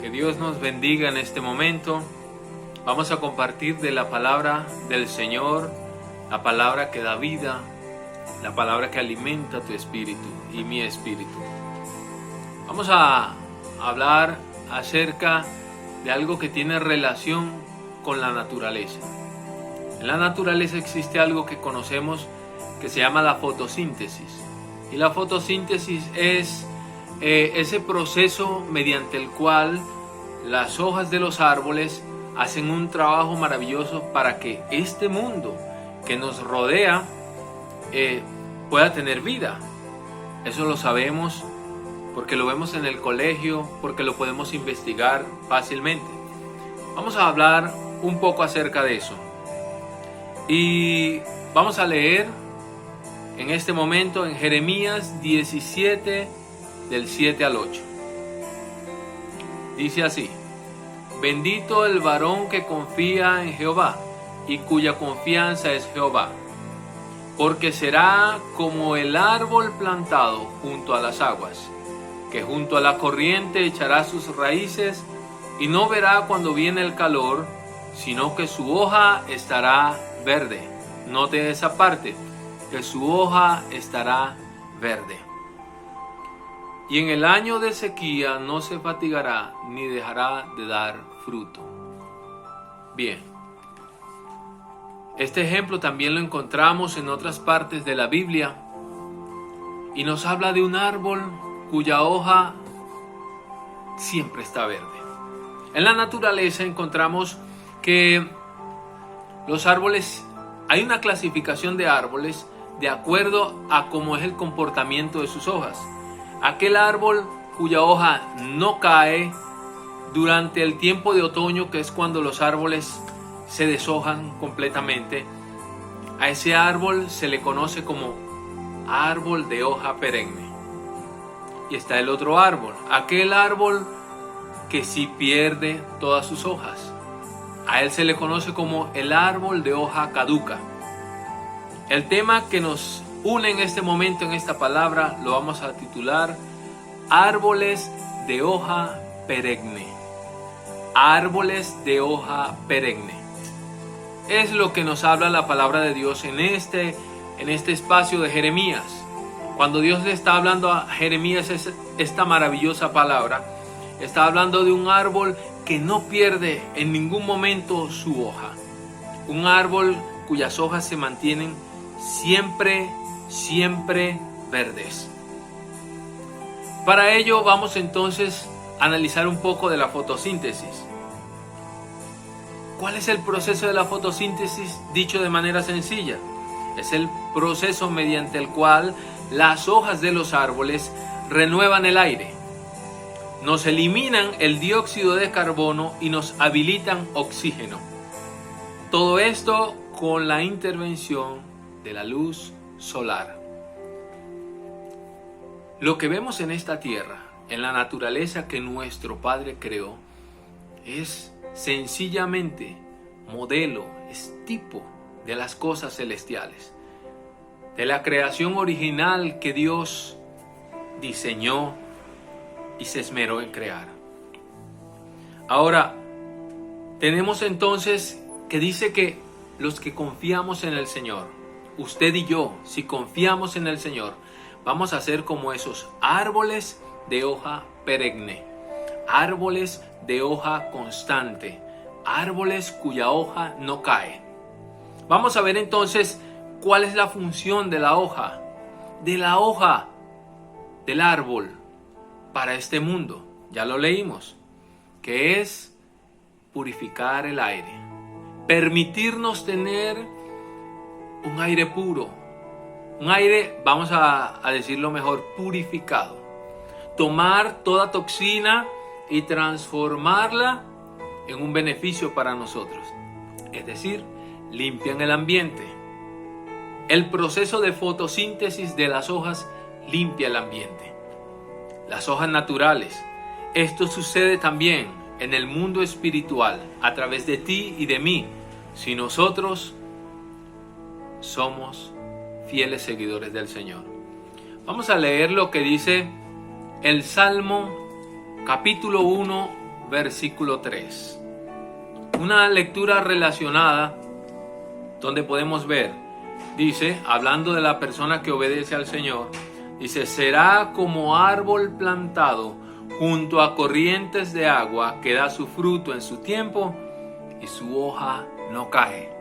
Que Dios nos bendiga en este momento. Vamos a compartir de la palabra del Señor, la palabra que da vida, la palabra que alimenta tu espíritu y mi espíritu. Vamos a hablar acerca de algo que tiene relación con la naturaleza. En la naturaleza existe algo que conocemos que se llama la fotosíntesis. Y la fotosíntesis es ese proceso mediante el cual las hojas de los árboles hacen un trabajo maravilloso para que este mundo que nos rodea pueda tener vida. Eso lo sabemos porque lo vemos en el colegio, porque lo podemos investigar fácilmente. Vamos a hablar un poco acerca de eso. Y vamos a leer en este momento en Jeremías 17, del 7 al 8. Dice así: Bendito el varón que confía en Jehová y cuya confianza es Jehová, porque será como el árbol plantado junto a las aguas, que junto a la corriente echará sus raíces y no verá cuando viene el calor, sino que su hoja estará verde. Note esa parte, que su hoja estará verde. Y en el año de sequía no se fatigará ni dejará de dar fruto. Bien. Este ejemplo también lo encontramos en otras partes de la Biblia y nos habla de un árbol cuya hoja siempre está verde. En la naturaleza encontramos que los árboles, hay una clasificación de árboles de acuerdo a cómo es el comportamiento de sus hojas. Aquel árbol cuya hoja no cae durante el tiempo de otoño, que es cuando los árboles se deshojan completamente, a ese árbol se le conoce como árbol de hoja perenne. Y está el otro árbol, aquel árbol que sí pierde todas sus hojas. A él se le conoce como el árbol de hoja caduca. El tema que nos une en este momento en esta palabra lo vamos a titular Árboles de hoja perenne. Árboles de hoja perenne. Es lo que nos habla la palabra de Dios en este espacio de Jeremías. Cuando Dios le está hablando a Jeremías esta maravillosa palabra, está hablando de un árbol que no pierde en ningún momento su hoja. Un árbol cuyas hojas se mantienen siempre verdes. Para ello vamos entonces a analizar un poco de la fotosíntesis. ¿Cuál es el proceso de la fotosíntesis dicho de manera sencilla? Es el proceso mediante el cual las hojas de los árboles renuevan el aire, nos eliminan el dióxido de carbono y nos habilitan oxígeno. Todo esto con la intervención de la luz solar. Lo que vemos en esta tierra, en la naturaleza que nuestro Padre creó, es sencillamente modelo, es tipo de las cosas celestiales, de la creación original que Dios diseñó y se esmeró en crear. Ahora, tenemos entonces que dice que los que confiamos en el Señor, usted y yo, si confiamos en el Señor, vamos a ser como esos árboles de hoja perenne, árboles de hoja constante, árboles cuya hoja no cae. Vamos a ver entonces cuál es la función de la hoja del árbol para este mundo. Ya lo leímos, que es purificar el aire, permitirnos tener un aire puro, un aire, vamos a decirlo mejor, purificado. Tomar toda toxina y transformarla en un beneficio para nosotros. Es decir, limpian el ambiente. El proceso de fotosíntesis de las hojas limpia el ambiente. Las hojas naturales. Esto sucede también en el mundo espiritual a través de ti y de mí, si nosotros somos fieles seguidores del Señor. Vamos a leer lo que dice el Salmo capítulo 1, versículo 3. Una lectura relacionada donde podemos ver, dice, hablando de la persona que obedece al Señor, dice, será como árbol plantado junto a corrientes de agua que da su fruto en su tiempo y su hoja no cae.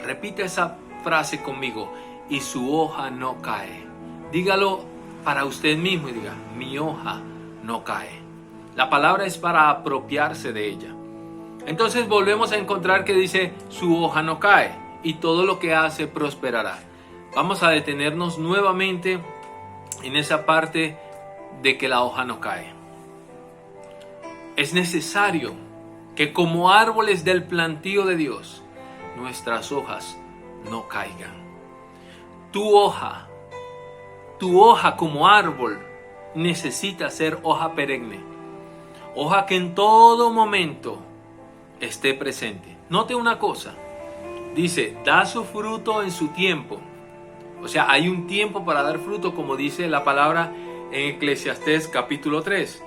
Repite esa frase conmigo, y su hoja no cae. Dígalo para usted mismo y diga, mi hoja no cae. La palabra es para apropiarse de ella. Entonces volvemos a encontrar que dice, su hoja no cae y todo lo que hace prosperará. Vamos a detenernos nuevamente en esa parte de que la hoja no cae. Es necesario que como árboles del plantío de Dios, nuestras hojas no caigan. Tu hoja como árbol necesita ser hoja perenne. Hoja que en todo momento esté presente. Note una cosa. Dice, da su fruto en su tiempo. O sea, hay un tiempo para dar fruto, como dice la palabra en Eclesiastés capítulo 3.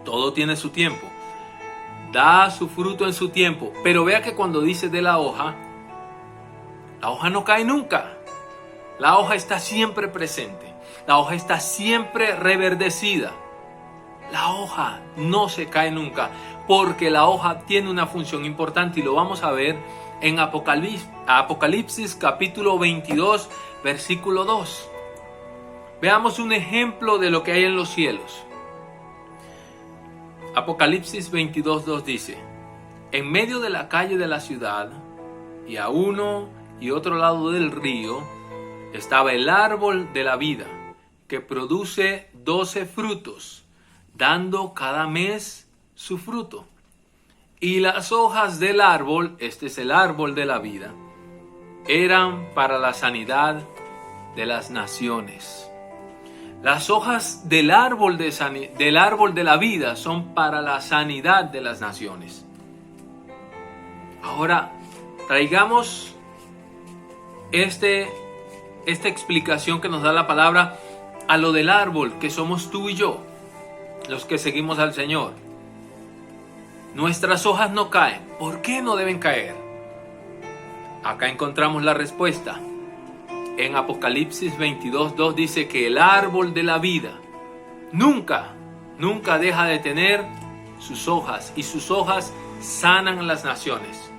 Todo tiene su tiempo. Da su fruto en su tiempo. Pero vea que cuando dice de la hoja no cae nunca. La hoja está siempre presente. La hoja está siempre reverdecida. La hoja no se cae nunca, porque la hoja tiene una función importante y lo vamos a ver en Apocalipsis capítulo 22, versículo 2. Veamos un ejemplo de lo que hay en los cielos. Apocalipsis 22, 2 dice, en medio de la calle de la ciudad y a uno y otro lado del río estaba el árbol de la vida, que produce 12 frutos, dando cada mes su fruto. Y las hojas del árbol, este es el árbol de la vida, eran para la sanidad de las naciones. Las hojas del árbol de la vida son para la sanidad de las naciones. Ahora, traigamos esta explicación que nos da la palabra a lo del árbol, que somos tú y yo, los que seguimos al Señor. Nuestras hojas no caen. ¿Por qué no deben caer? Acá encontramos la respuesta. En Apocalipsis 22:2 dice que el árbol de la vida nunca deja de tener sus hojas, y sus hojas sanan las naciones.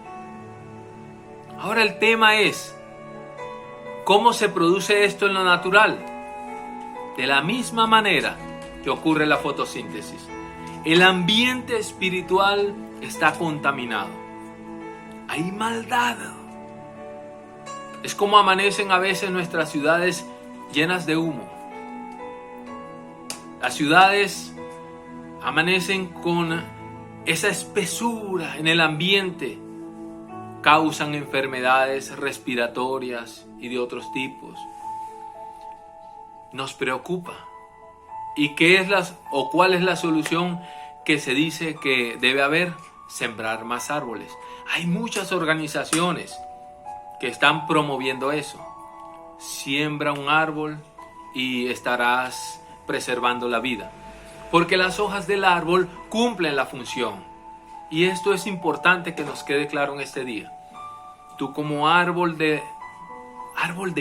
Ahora el tema es, ¿cómo se produce esto en lo natural? De la misma manera que ocurre la fotosíntesis. El ambiente espiritual está contaminado. Hay maldad. Es como amanecen a veces nuestras ciudades llenas de humo. Las ciudades amanecen con esa espesura en el ambiente. Causan enfermedades respiratorias y de otros tipos. Nos preocupa. ¿Y cuál es la solución que se dice que debe haber? Sembrar más árboles. Hay muchas organizaciones que están promoviendo eso. Siembra un árbol y estarás preservando la vida. Porque las hojas del árbol cumplen la función. Y esto es importante que nos quede claro en este día. Tú como árbol de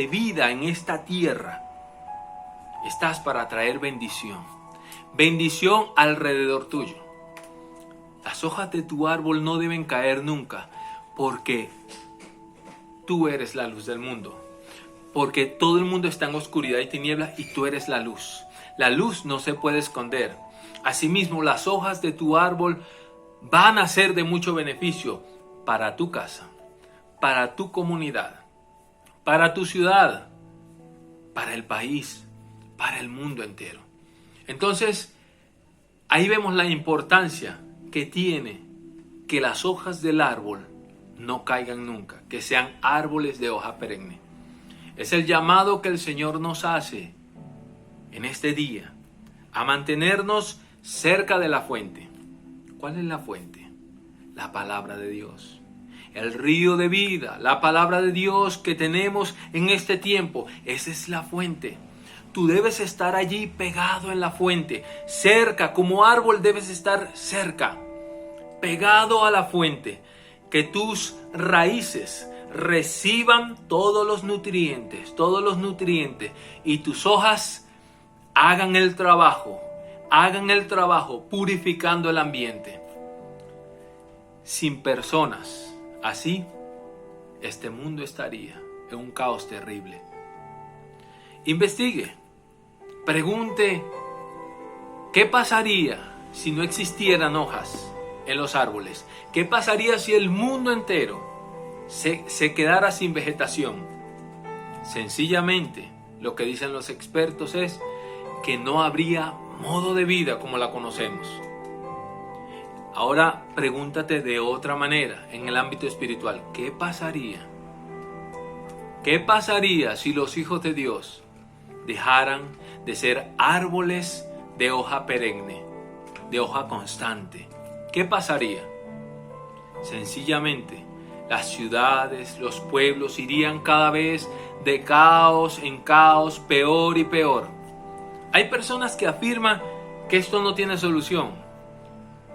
vida en esta tierra, estás para traer bendición. Bendición alrededor tuyo. Las hojas de tu árbol no deben caer nunca, porque tú eres la luz del mundo. Porque todo el mundo está en oscuridad y tinieblas y tú eres la luz. La luz no se puede esconder. Asimismo, las hojas de tu árbol van a ser de mucho beneficio para tu casa, para tu comunidad, para tu ciudad, para el país, para el mundo entero. Entonces, ahí vemos la importancia que tiene que las hojas del árbol no caigan nunca, que sean árboles de hoja perenne. Es el llamado que el Señor nos hace en este día a mantenernos cerca de la fuente. ¿Cuál es la fuente? La palabra de Dios. El río de vida, la palabra de Dios que tenemos en este tiempo. Esa es la fuente. tú debes estar allí pegado en la fuente, cerca, como árbol debes estar cerca, pegado a la fuente, que tus raíces reciban todos los nutrientes, y tus hojas hagan el trabajo purificando el ambiente. Sin personas así, este mundo estaría en un caos terrible. Investigue, pregunte, ¿qué pasaría si no existieran hojas en los árboles? ¿Qué pasaría si el mundo entero se quedara sin vegetación? Sencillamente, lo que dicen los expertos es que no habría modo de vida como la conocemos. Ahora pregúntate de otra manera en el ámbito espiritual. ¿Qué pasaría? ¿Qué pasaría si los hijos de Dios dejaran de ser árboles de hoja perenne, de hoja constante? ¿Qué pasaría? Sencillamente, las ciudades, los pueblos irían cada vez de caos en caos, peor y peor. Hay personas que afirman que esto no tiene solución,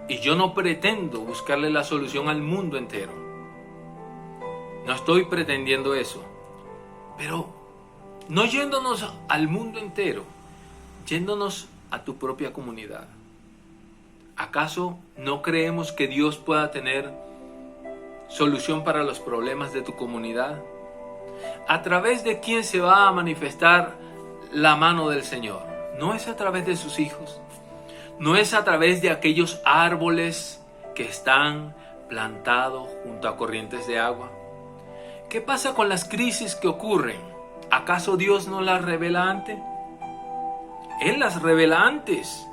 y yo no pretendo buscarle la solución al mundo entero. No estoy pretendiendo eso, pero no yéndonos al mundo entero, yéndonos a tu propia comunidad. ¿Acaso no creemos que Dios pueda tener solución para los problemas de tu comunidad? ¿A través de quién se va a manifestar la mano del Señor? ¿No es a través de sus hijos? ¿No es a través de aquellos árboles que están plantados junto a corrientes de agua? ¿Qué pasa con las crisis que ocurren? ¿Acaso Dios no las revela antes? Él las revela antes.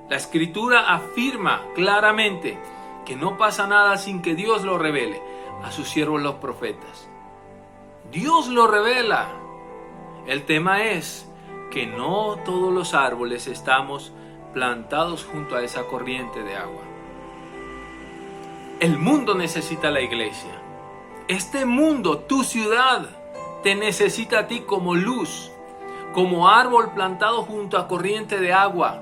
La Escritura afirma claramente que no pasa nada sin que Dios lo revele a sus siervos los profetas. Dios lo revela. El tema es que no todos los árboles estamos plantados junto a esa corriente de agua. El mundo necesita la iglesia. Este mundo, tu ciudad, te necesita a ti como luz, como árbol plantado junto a corriente de agua.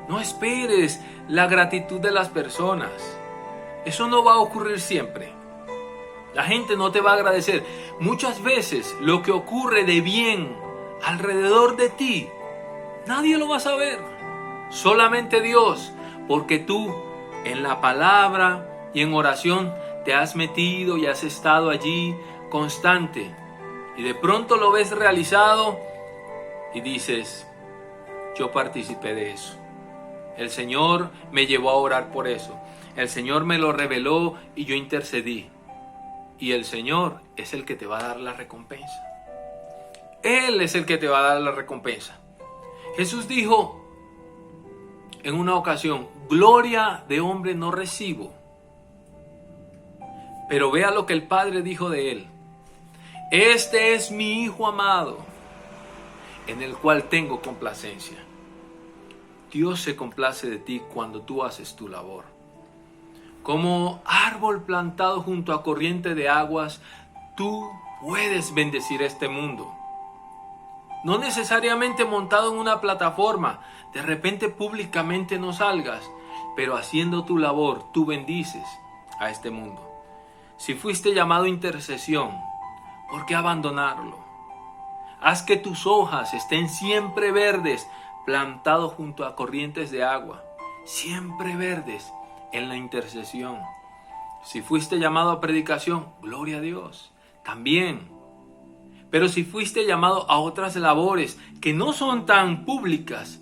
No esperes la gratitud de las personas. Eso no va a ocurrir siempre. La gente no te va a agradecer. Muchas veces lo que ocurre de bien alrededor de ti, nadie lo va a saber. Solamente Dios, porque tú en la palabra y en oración te has metido y has estado allí constante. Y de pronto lo ves realizado y dices, yo participé de eso. El Señor me llevó a orar por eso. El Señor me lo reveló y yo intercedí. Y el Señor es el que te va a dar la recompensa. Él es el que te va a dar la recompensa. Jesús dijo en una ocasión, gloria de hombre no recibo. Pero vea lo que el Padre dijo de él. Este es mi Hijo amado, en el cual tengo complacencia. Dios se complace de ti cuando tú haces tu labor. Como árbol plantado junto a corriente de aguas, tú puedes bendecir este mundo. No necesariamente montado en una plataforma, de repente públicamente no salgas, pero haciendo tu labor, tú bendices a este mundo. Si fuiste llamado a intercesión, ¿por qué abandonarlo? Haz que tus hojas estén siempre verdes, plantado junto a corrientes de agua, siempre verdes en la intercesión. Si fuiste llamado a predicación, gloria a Dios, también. Pero si fuiste llamado a otras labores que no son tan públicas,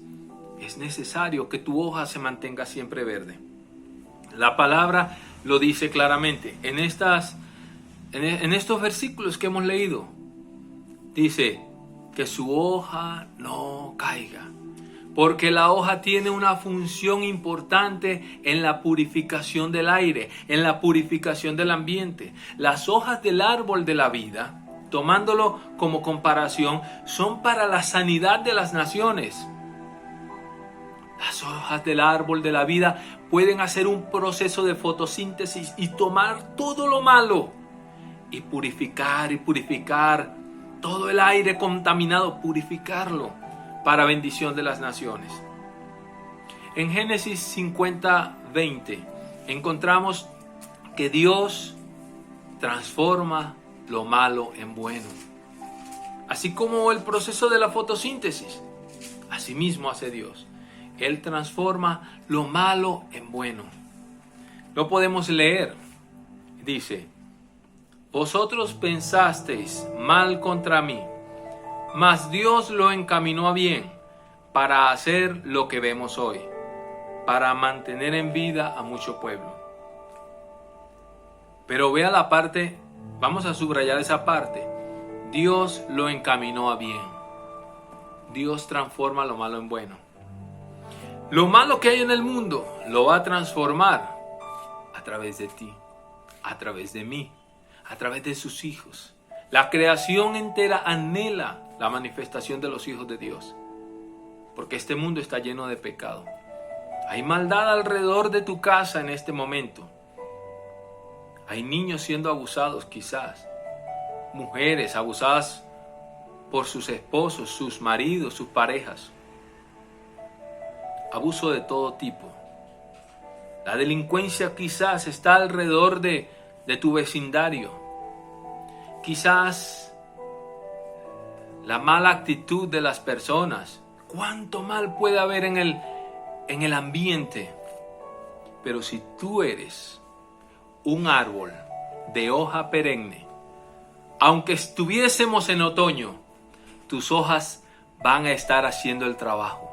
es necesario que tu hoja se mantenga siempre verde. La palabra lo dice claramente en estos versículos que hemos leído. Dice que su hoja no caiga, porque la hoja tiene una función importante en la purificación del aire, en la purificación del ambiente. Las hojas del árbol de la vida, tomándolo como comparación, son para la sanidad de las naciones. Las hojas del árbol de la vida pueden hacer un proceso de fotosíntesis y tomar todo lo malo y purificar todo el aire contaminado, purificarlo para bendición de las naciones. En Génesis 50:20 encontramos que Dios transforma lo malo en bueno. Así como el proceso de la fotosíntesis, así mismo hace Dios. Él transforma lo malo en bueno. Lo podemos leer. Dice: vosotros pensasteis mal contra mí, mas Dios lo encaminó a bien para hacer lo que vemos hoy, para mantener en vida a mucho pueblo. Pero vea la parte, vamos a subrayar esa parte. Dios lo encaminó a bien. Dios transforma lo malo en bueno. Lo malo que hay en el mundo lo va a transformar a través de ti, a través de mí, a través de sus hijos. La creación entera anhela la manifestación de los hijos de Dios, porque este mundo está lleno de pecado. Hay maldad alrededor de tu casa en este momento. Hay niños siendo abusados quizás, mujeres abusadas por sus esposos, sus maridos, sus parejas. Abuso de todo tipo. La delincuencia quizás está alrededor de tu vecindario. Quizás la mala actitud de las personas. ¿Cuánto mal puede haber en el ambiente? Pero si tú eres un árbol de hoja perenne, aunque estuviésemos en otoño, tus hojas van a estar haciendo el trabajo.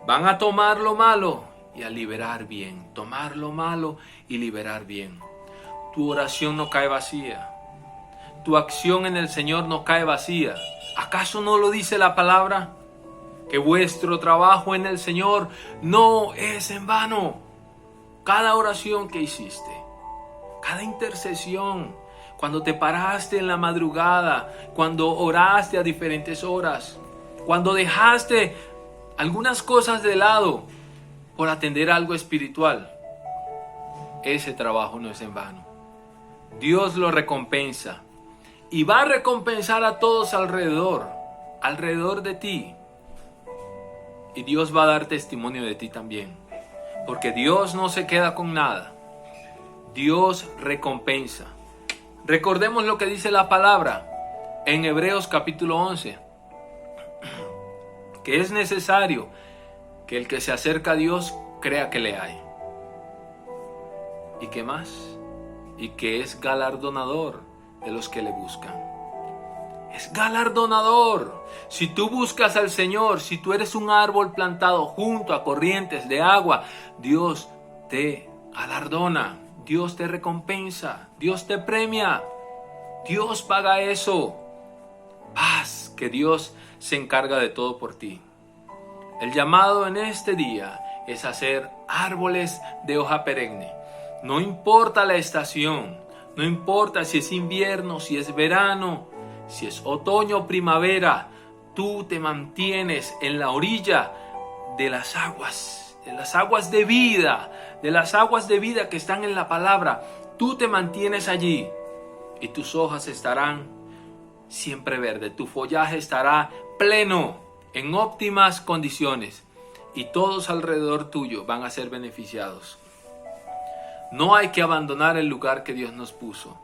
Van a tomar lo malo y a liberar bien. Tomar lo malo y liberar bien. Tu oración no cae vacía. Tu acción en el Señor no cae vacía. ¿Acaso no lo dice la palabra? Que vuestro trabajo en el Señor no es en vano. Cada oración que hiciste, cada intercesión, cuando te paraste en la madrugada, cuando oraste a diferentes horas, cuando dejaste algunas cosas de lado por atender algo espiritual, ese trabajo no es en vano. Dios lo recompensa y va a recompensar a todos alrededor de ti. Y Dios va a dar testimonio de ti también, porque Dios no se queda con nada. Dios recompensa. Recordemos lo que dice la palabra en Hebreos capítulo 11, que es necesario que el que se acerca a Dios crea que le hay. ¿Y qué más? Y que es galardonador de los que le buscan. Es galardonador. Si tú buscas al Señor, si tú eres un árbol plantado junto a corrientes de agua, Dios te galardona, Dios te recompensa, Dios te premia, Dios paga eso. Paz, que Dios se encarga de todo por ti. El llamado en este día es hacer árboles de hoja perenne. No importa la estación, no importa si es invierno, si es verano, si es otoño o primavera, tú te mantienes en la orilla de las aguas de vida, de las aguas de vida que están en la palabra. Tú te mantienes allí y tus hojas estarán siempre verdes, tu follaje estará pleno, en óptimas condiciones, y todos alrededor tuyo van a ser beneficiados. No hay que abandonar el lugar que Dios nos puso.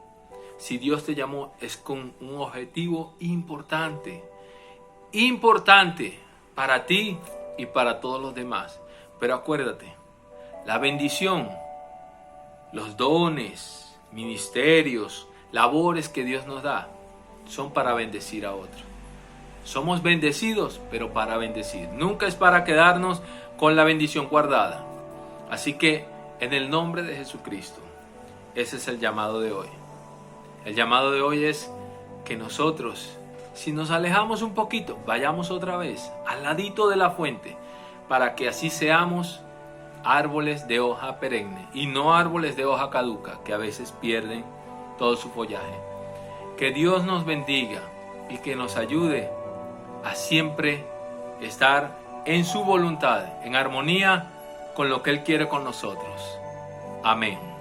Si Dios te llamó, es con un objetivo importante para ti y para todos los demás. Pero acuérdate, la bendición, los dones, ministerios, labores que Dios nos da, son para bendecir a otros. Somos bendecidos, pero para bendecir. Nunca es para quedarnos con la bendición guardada. Así que, en el nombre de Jesucristo, ese es el llamado de hoy. El llamado de hoy es que nosotros, si nos alejamos un poquito, vayamos otra vez al ladito de la fuente, para que así seamos árboles de hoja perenne y no árboles de hoja caduca, que a veces pierden todo su follaje. Que Dios nos bendiga y que nos ayude a siempre estar en su voluntad, en armonía con lo que Él quiere con nosotros. Amén.